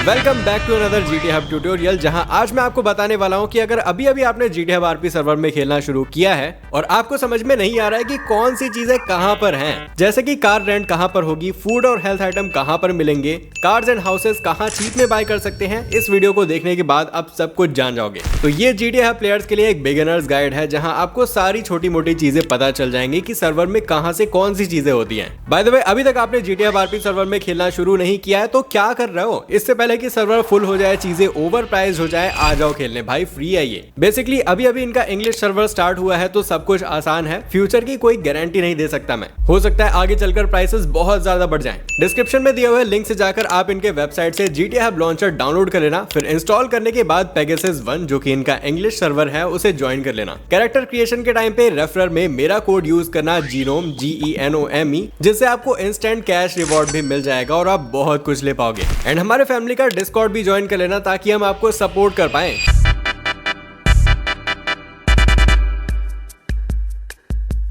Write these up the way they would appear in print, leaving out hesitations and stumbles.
Welcome back to another GTA hub tutorial, जहां आज मैं आपको बताने वाला हूं कि अगर अभी अभी आपने GTA हब RP सर्वर में खेलना शुरू किया है और आपको समझ में नहीं आ रहा है कि कौन सी चीजें कहां पर हैं, जैसे कि कार रेंट कहां पर होगी, फूड और हेल्थ आइटम कहां पर मिलेंगे, कार्स एंड हाउसेस कहां चीप में बाय कर सकते हैं, इस वीडियो को देखने के बाद आप सब कुछ जान जाओगे। तो ये GTA हब प्लेयर्स के लिए एक बिगिनर्स गाइड है, जहां आपको सारी छोटी मोटी चीजें पता चल जाएंगी कि सर्वर में कहां से कौन सी चीजें होती हैं। बाय द वे, अभी तक आपने GTA हब RP सर्वर में खेलना शुरू नहीं किया है तो क्या कर रहे हो? इससे पहले कि सर्वर फुल हो जाए, चीजें ओवर प्राइस हो जाए, आ जाओ खेलने भाई, फ्री है ये। बेसिकली अभी अभी इनका इंग्लिश सर्वर स्टार्ट हुआ है तो सब कुछ आसान है, फ्यूचर की कोई गारंटी नहीं दे सकता मैं, हो सकता है आगे चलकर प्राइसेस बहुत ज्यादा बढ़ जाएं। डिस्क्रिप्शन में दिए हुए लिंक से जाकर आप इनके वेबसाइट से GTA हब लॉन्चर डाउनलोड कर लेना, फिर इंस्टॉल करने के बाद पेगासस 1 जो कि इनका इंग्लिश सर्वर है उसे ज्वाइन कर लेना। कैरेक्टर क्रिएशन के टाइम पे रेफरल में मेरा कोड यूज करना GENOME GENOME, जिससे आपको इंस्टेंट कैश रिवॉर्ड भी मिल जाएगा और आप बहुत कुछ ले पाओगे। एंड हमारे फैमिली का डिस्कॉर्ड भी ज्वाइन कर लेना ताकि हम आपको सपोर्ट कर पाएं।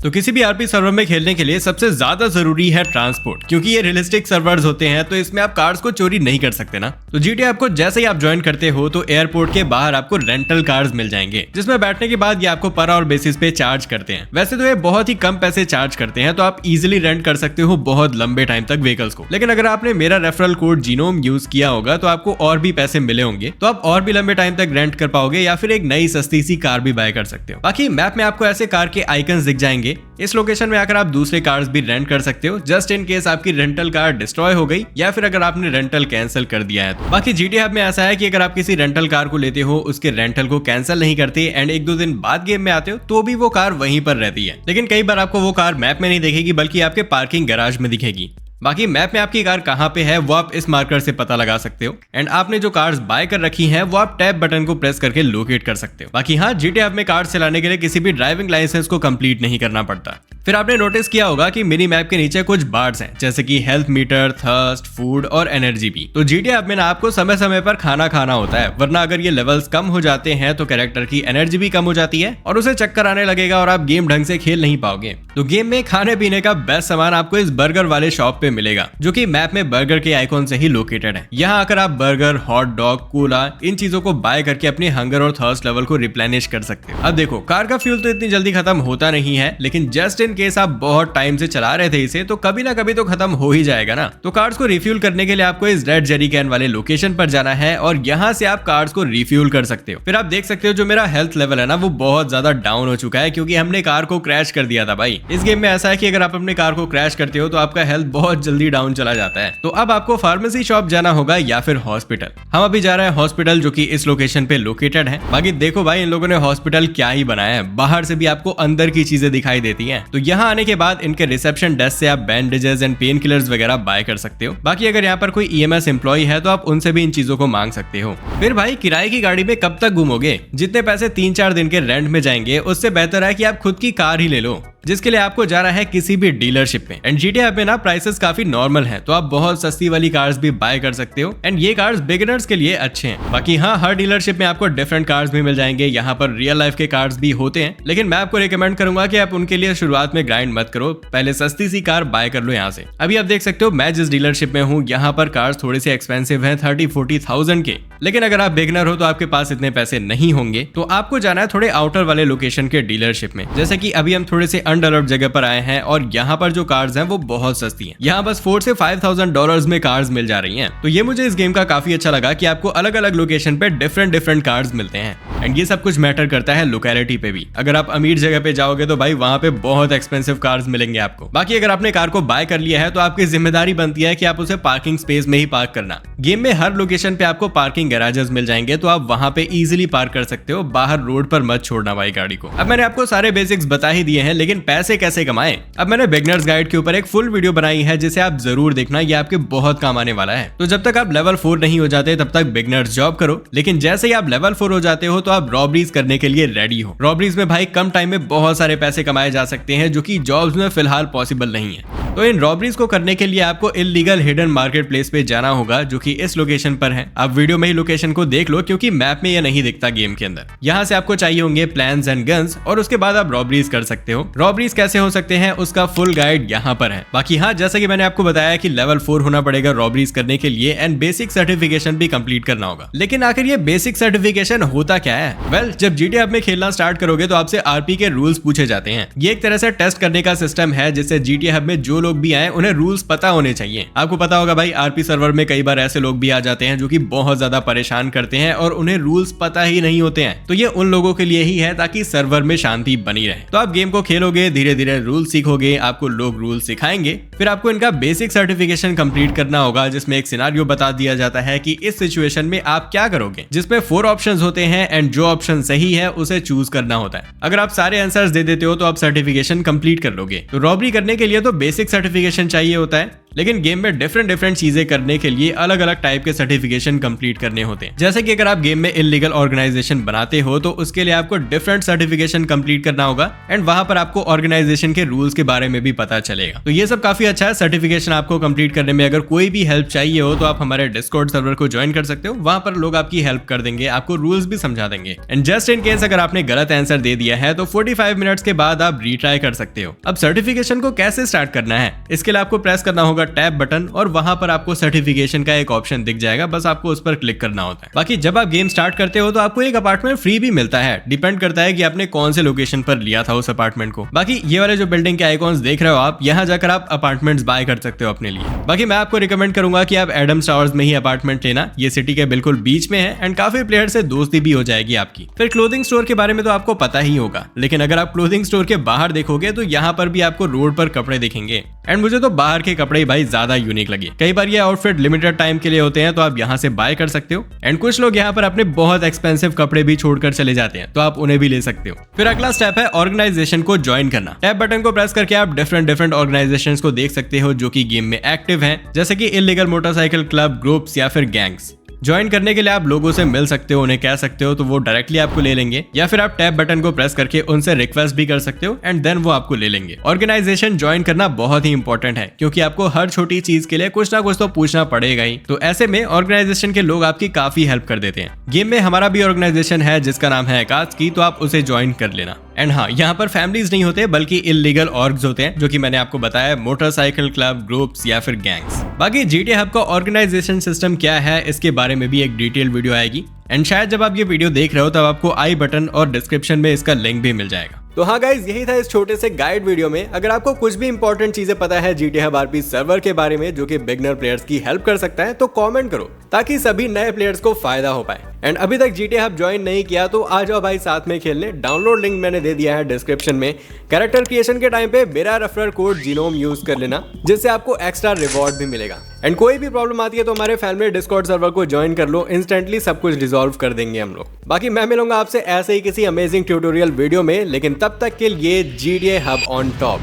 तो किसी भी आरपी सर्वर में खेलने के लिए सबसे ज्यादा जरूरी है ट्रांसपोर्ट, क्योंकि ये रियलिस्टिक सर्वर्स होते हैं तो इसमें आप कार्स को चोरी नहीं कर सकते ना। तो GTA आपको जैसे ही आप ज्वाइन करते हो तो एयरपोर्ट के बाहर आपको रेंटल कार्स मिल जाएंगे, जिसमें बैठने के बाद ये आपको पर आवर बेसिस पे चार्ज करते हैं। वैसे तो ये बहुत ही कम पैसे चार्ज करते हैं, तो आप इजिली रेंट कर सकते हो बहुत लंबे टाइम तक व्हीकल्स को। लेकिन अगर आपने मेरा रेफरल कोड GENOME यूज किया होगा तो आपको और भी पैसे मिले होंगे, तो आप और भी लंबे टाइम तक रेंट कर पाओगे या फिर एक नई सस्ती सी कार भी बाय कर सकते हो। बाकी मैप में आपको ऐसे कार के आइकन्स दिख जाएंगे, इस लोकेशन में आकर आप दूसरे कार्स भी रेंट कर सकते हो, जस्ट इन केस आपकी रेंटल कार डिस्ट्रॉय हो गई या फिर अगर आपने रेंटल कैंसिल कर दिया है तो। बाकी GTA हब में ऐसा है कि अगर आप किसी रेंटल कार को लेते हो, उसके रेंटल को कैंसिल नहीं करते एंड 1-2 दिन बाद गेम में आते हो तो भी वो कार वहीं पर रहती है। लेकिन कई बार आपको वो कार मैप में नहीं दिखेगी बल्कि आपके पार्किंग गैराज में दिखेगी। बाकी मैप में आपकी कार कहां पे है वो आप इस मार्कर से पता लगा सकते हो एंड आपने जो कार्स बाय कर रखी हैं वो आप टैब बटन को प्रेस करके लोकेट कर सकते हो। बाकी हाँ, GTA हब में कार्स चलाने के लिए किसी भी ड्राइविंग लाइसेंस को कंप्लीट नहीं करना पड़ता। फिर आपने नोटिस किया होगा कि मिनी मैप के नीचे कुछ बार्स हैं, जैसे कि हेल्थ मीटर, थर्स्ट, फूड और एनर्जी भी। तो GTA हब में ना आपको समय समय पर खाना खाना होता है, वरना अगर ये लेवल्स कम हो जाते हैं तो कैरेक्टर की एनर्जी भी कम हो जाती है और उसे चक्कर आने लगेगा और आप गेम ढंग से खेल नहीं पाओगे। तो गेम में खाने पीने का बेस्ट सामान आपको इस बर्गर वाले शॉप पे मिलेगा, जो कि मैप में बर्गर के आइकॉन से ही लोकेटेड है। यहाँ आकर आप बर्गर, हॉट डॉग, कोला, इन चीजों को बाय करके अपने हंगर और थर्स्ट लेवल को रिप्लेनिश कर सकते हो। अब देखो, कार का फ्यूल तो इतनी जल्दी खत्म होता नहीं है, लेकिन जस्ट इन केस आप बहुत टाइम से चला रहे थे इसे तो कभी ना कभी तो खत्म हो ही जाएगा ना। तो कार्स को रिफ्यूल करने के लिए आपको इस रेड जेरी कैन वाले लोकेशन पर जाना है और यहाँ से आप कार्स को रिफ्यूल कर सकते हो। फिर आप देख सकते हो जो मेरा हेल्थ लेवल है ना वो बहुत ज्यादा डाउन हो चुका है, क्योंकि हमने कार को क्रैश कर दिया था भाई। इस गेम में ऐसा है कि अगर आप अपने कार को क्रैश करते हो तो आपका हेल्थ बहुत जल्दी डाउन चला जाता है। तो अब आपको फार्मेसी शॉप जाना होगा या फिर हॉस्पिटल। हम अभी जा रहे हैं हॉस्पिटल, जो कि इस लोकेशन पे लोकेटेड है। बाकी देखो भाई, इन लोगों ने हॉस्पिटल क्या ही बनाया है, बाहर से भी आपको अंदर की चीजें दिखाई देती हैं। तो यहाँ आने के बाद इनके रिसेप्शन डेस्क से आप बैंडेजेस एंड पेन किलर्स वगैरह बाय कर सकते हो। बाकी अगर यहाँ पर कोई EMS एम्प्लॉय है तो आप उनसे भी इन चीजों को मांग सकते हो। फिर भाई, किराए की गाड़ी में कब तक घूमोगे? जितने पैसे 3-4 दिन के रेंट में जाएंगे उससे बेहतर है कि आप खुद की कार ही ले लो, जिसके लिए आपको जाना है किसी भी डीलरशिप में। एंड GTA हब में ना प्राइसेस काफी नॉर्मल है, तो आप बहुत सस्ती वाली कार्स भी बाय कर सकते हो एंड ये कार्स बिगिनर्स के लिए अच्छे हैं। बाकी हाँ, हर डीलरशिप में आपको डिफरेंट कार्स भी मिल जाएंगे, यहाँ पर रियल लाइफ के कार्स भी होते हैं, लेकिन मैं आपको रिकमेंड करूंगा कि आप उनके लिए शुरुआत में ग्राइंड मत करो, पहले सस्ती सी कार बाय कर लो यहाँ से। अभी आप देख सकते हो मैं जिस डीलरशिप में हूँ यहाँ पर कार्स थोड़े से एक्सपेंसिव है, 30-40,000 के। लेकिन अगर आप बिगिनर हो तो आपके पास इतने पैसे नहीं होंगे, तो आपको जाना है थोड़े आउटर वाले लोकेशन के डीलरशिप में। जैसे कि अभी हम थोड़े से अनडेवलप्ड जगह पर आए हैं और यहाँ पर जो कार्स हैं वो बहुत सस्ती हैं। यहाँ बस $4,000 से $5,000 में कार्स मिल जा रही हैं। तो ये मुझे इस गेम का काफी अच्छा लगा कि आपको अलग अलग लोकेशन पे डिफरेंट कार्स मिलते हैं एंड ये सब कुछ मैटर करता है लोकेलिटी पे भी। अगर आप अमीर जगह पे जाओगे तो भाई वहाँ पे बहुत एक्सपेंसिव कार्स मिलेंगे आपको। बाकी अगर आपने कार को बाय कर लिया है तो आपकी जिम्मेदारी बनती है कि आप उसे पार्किंग स्पेस में ही पार्क करना। गेम में हर लोकेशन पे आपको पार्किंग गैराजेस मिल जाएंगे, तो आप वहाँ पे इजिली पार्क कर सकते हो, बाहर रोड पर मत छोड़ना भाई गाड़ी को। अब मैंने आपको सारे बेसिक्स बता ही दिए हैं, लेकिन पैसे कैसे कमाएं? अब मैंने बिगिनर्स गाइड के ऊपर एक फुल वीडियो बनाई है जिसे आप जरूर देखना, ये आपके बहुत काम आने वाला है। तो जब तक आप लेवल 4 नहीं हो जाते तब तक बिगिनर्स जॉब करो, लेकिन जैसे ही आप लेवल 4 हो जाते हो तो आप रॉबरीज करने के लिए रेडी हो। रॉबरीज में भाई कम टाइम में बहुत सारे पैसे कमाए जा सकते हैं, जो कि जॉब्स में फिलहाल पॉसिबल नहीं है। तो इन रॉबरीज को करने के लिए आपको इल्लीगल हिडन मार्केट प्लेस पे जाना होगा, जो कि इस लोकेशन पर है। आप वीडियो में ही लोकेशन को देख लो, क्योंकि मैप में ये नहीं दिखता गेम के अंदर। यहाँ से आपको चाहिए होंगे प्लान्स एंड गन्स और उसके बाद आप रॉबरीज कर सकते हो। रॉबरीज कैसे हो सकते हैं उसका फुल गाइड यहाँ पर है। बाकी हाँ, जैसा कि मैंने आपको बताया कि लेवल 4 होना पड़ेगा रॉबरीज करने के लिए एंड बेसिक सर्टिफिकेशन भी कंप्लीट करना होगा। लेकिन आखिर ये बेसिक सर्टिफिकेशन होता क्या है? वेल, जब GTA हब में खेलना स्टार्ट करोगे तो आपसे आरपी के रूल्स पूछे जाते हैं। ये एक तरह से टेस्ट करने का सिस्टम है जिससे GTA हब में जो लोग भी आए उन्हें रूल्स पता होने चाहिए। आपको पता होगा भाई, आरपी सर्वर में कई बार ऐसे लोग भी आ जाते हैं जो कि बहुत ज्यादा परेशान करते हैं और उन्हें रूल्स पता ही नहीं होते हैं। तो ये उन लोगों के लिए ही है ताकि सर्वर में शांति बनी रहे। तो आप गेम को खेलोगे, धीरे धीरे रूल सीखोगे, आपको लोग रूल सिखाएंगे, फिर आपको इनका बेसिक सर्टिफिकेशन कंप्लीट करना होगा जिसमें एक सिनेरियो बता दिया जाता है कि इस सिचुएशन में आप क्या करोगे, जिसमें 4 ऑप्शंस होते हैं एंड जो ऑप्शन सही है उसे चूज करना होता है। अगर आप सारे आंसर्स दे देते हो तो आप सर्टिफिकेशन कंप्लीट कर लोगे। तो रॉबरी करने के लिए तो बेसिक सर्टिफिकेशन चाहिए होता है, लेकिन गेम में डिफरेंट चीजें करने के लिए अलग अलग टाइप के सर्टिफिकेशन कंप्लीट करने होते हैं। जैसे कि अगर आप गेम में इल्लीगल ऑर्गेनाइजेशन बनाते हो तो उसके लिए आपको डिफरेंट सर्टिफिकेशन कंप्लीट करना होगा एंड वहां पर आपको ऑर्गेनाइजेशन के रूल्स के बारे में भी पता चलेगा। तो ये सब काफी अच्छा है सर्टिफिकेशन आपको कंप्लीट करने में। अगर कोई भी हेल्प चाहिए हो तो आप हमारे डिस्कॉर्ड सर्वर को ज्वाइन कर सकते हो, वहां पर लोग आपकी हेल्प कर देंगे, आपको रूल्स भी समझा देंगे। एंड जस्ट इन केस अगर आपने गलत आंसर दे दिया है तो 45 मिनट्स के बाद आप रीट्राई कर सकते हो। अब सर्टिफिकेशन को कैसे स्टार्ट करना है, इसके लिए आपको प्रेस करना होगा टैब बटन और वहां पर आपको सर्टिफिकेशन का एक ऑप्शन दिख जाएगा, बस आपको उस पर क्लिक करना होता है। बाकी जब आप गेम स्टार्ट करते हो तो आपको एक अपार्टमेंट फ्री भी मिलता है, डिपेंड करता है कि आपने कौन से लोकेशन पर लिया था उस अपार्टमेंट को। बाकी ये वाले जो बिल्डिंग के आइकॉन्स देख रहे हो आप, यहाँ जाकर आप अपार्टमेंट्स बाय कर सकते हो अपने लिए। बाकी मैं आपको रिकमेंड करूंगा कि आप एडम्स टावर्स में ही अपार्टमेंट लेना, ये सिटी के बिल्कुल बीच में है एंड काफी प्लेयर से दोस्ती भी हो जाएगी आपकी। फिर क्लोथिंग स्टोर के बारे में तो आपको पता ही होगा, लेकिन अगर आप क्लोथिंग स्टोर के बाहर देखोगे तो यहाँ पर भी आपको रोड पर कपड़े दिखेंगे एंड मुझे तो बाहर के कपड़े भाई ज्यादा यूनिक लगे। कई बार ये आउटफिट लिमिटेड टाइम के लिए होते हैं तो आप यहाँ से बाय कर सकते हो एंड कुछ लोग यहाँ पर अपने बहुत एक्सपेंसिव कपड़े भी छोड़कर चले जाते हैं तो आप उन्हें भी ले सकते हो। फिर अगला स्टेप है ऑर्गेनाइजेशन को ज्वाइन करना। टैब बटन को प्रेस करके आप डिफरेंट ऑर्गेनाइजेशंस को देख सकते हो जो कि गेम में एक्टिव हैं, जैसे कि इल्लीगल मोटरसाइकिल क्लब, ग्रुप्स या फिर गैंग्स। ज्वाइन करने के लिए आप लोगों से मिल सकते हो, उन्हें कह सकते हो तो वो डायरेक्टली आपको ले लेंगे, या फिर आप टैब बटन को प्रेस करके उनसे रिक्वेस्ट भी कर सकते हो एंड देन वो आपको ले लेंगे। ऑर्गेनाइजेशन ज्वाइन करना बहुत ही इंपॉर्टेंट है क्योंकि आपको हर छोटी चीज के लिए कुछ ना कुछ तो पूछना पड़ेगा ही। तो ऐसे में ऑर्गेनाइजेशन के लोग आपकी काफी हेल्प कर देते हैं। गेम में हमारा भी ऑर्गेनाइजेशन है जिसका नाम है अकात्सुकी, तो आप उसे ज्वाइन कर लेना। एंड हाँ, यहाँ पर फैमिलीज नहीं होते बल्कि इल्लीगल ऑर्ग्स होते हैं, जो कि मैंने आपको बताया, मोटरसाइकिल क्लब, ग्रुप्स या फिर गैंग्स। बाकी GTA हब का ऑर्गेनाइजेशन सिस्टम क्या है इसके बारे में भी एक डिटेल वीडियो आएगी एंड शायद जब आप ये वीडियो देख रहे हो तब आपको आई बटन और डिस्क्रिप्शन में इसका लिंक भी मिल जाएगा। तो हाँ गाइज, यही था इस छोटे से गाइड वीडियो में। अगर आपको कुछ भी इंपॉर्टेंट चीजें पता है GTA हब आरपी सर्वर के बारे में जो कि बिगनर प्लेयर्स की हेल्प कर सकता है तो कमेंट करो ताकि सभी नए प्लेयर्स को फायदा हो पाए। एंड अभी तक GTA हब ज्वाइन नहीं किया तो आ जाओ भाई साथ में खेलने। डाउनलोड लिंक मैंने दे दिया है डिस्क्रिप्शन में। कैरेक्टर क्रिएशन के टाइम पे मेरा रेफरल कोड जीनोम यूज कर लेना जिससे आपको एक्स्ट्रा रिवॉर्ड भी मिलेगा। एंड कोई भी प्रॉब्लम आती है तो हमारे फैमिली डिस्कॉर्ड सर्वर को ज्वाइन कर लो, इंस्टेंटली सब कुछ रिजॉल्व कर देंगे हम लोग। बाकी मैं मिलूंगा आपसे ऐसे ही किसी अमेजिंग ट्यूटोरियल वीडियो में, लेकिन तब तक के लिए GTA हब ऑन टॉप।